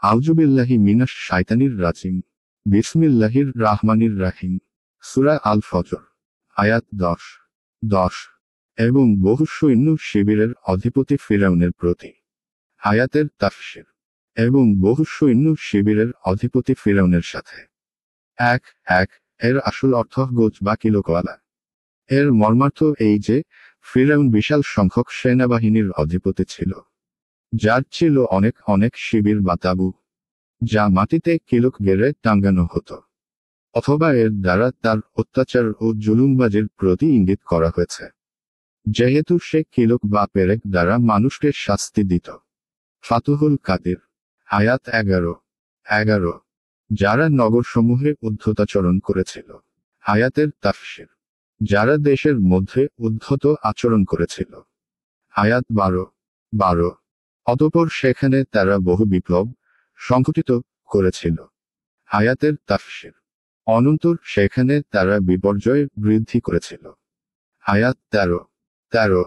আউযুবিল্লাহি মিনাশ শাইতানির রাজিম। বিসমিল্লাহির রাহমানির রাহিম। সূরা আল ফজর। আয়াত 10 এবং বহু সৈন্য শিবিরের অধিপতি ফিরআউনের প্রতি। আয়াতের তাফসীর। এবং বহু সৈন্য শিবিরের অধিপতি ফিরআউনের সাথে। এক এর আসল অর্থ গোছ বা কিলোকওয়ালা। এর মর্মার্থ এই যে, ফিরআউন বিশাল সংখ্যক সেনাবাহিনীর অধিপতি ছিল, যার ছিল অনেক অনেক শিবির বা তাঁবু, যা মাটিতে কিলক গেড়ে টাঙ্গানো হতো। অথবা এর দ্বারা তার অত্যাচার ও জুলুমবাজির প্রতি ইঙ্গিত করা হয়েছে, যেহেতু সে কিলক বা পেরেক দ্বারা মানুষকে শাস্তি দিত। ফাতুহুল কাদির। আয়াত 11 যারা নগরসমূহে উদ্ধতাচরণ করেছিল। আয়াতের তাফসীর। যারা দেশের মধ্যে উদ্ধত আচরণ করেছিল। আয়াত 12 অতঃপর সেখানে তারা বহু বিপ্লব সংঘটিত করেছিল। আয়াতের তাফসীর। অনন্তর সেখানে তারা বিপর্যয় বৃদ্ধি করেছিল। আয়াত 13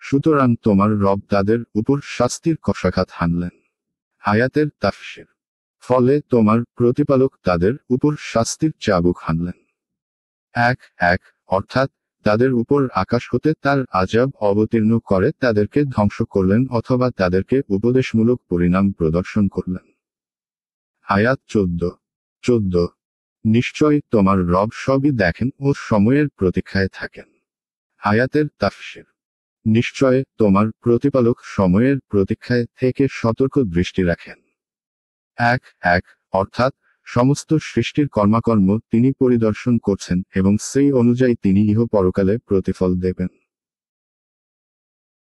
সুতরাং তোমার রব তাদের উপর শাস্তির কষাঘাত হানলেন। আয়াতের তাফসীর। ফলে তোমার প্রতিপালক তাদের উপর শাস্তির চাবুক হানলেন। এক অর্থাৎ তাদের উপর আকাশ হতে তার আযাব অবতীর্ণ করে তাদেরকে ধ্বংস করলেন অথবা তাদেরকে উপদেশমূলক পরিণাম প্রদর্শন করলেন। আয়াত 14 নিশ্চয় তোমার রব সবই দেখেন ও সময়ের প্রতীক্ষায় থাকেন। আয়াতের তাফসীর। নিশ্চয় তোমার প্রতিপালক সময়ের প্রতীক্ষায় থেকে সতর্ক দৃষ্টি রাখেন। এক অর্থাৎ সমস্ত সৃষ্টির কর্মাকর্ম তিনি পরিদর্শন করছেন এবং সেই অনুযায়ী তিনি ইহ পরকালে প্রতিফল দেবেন।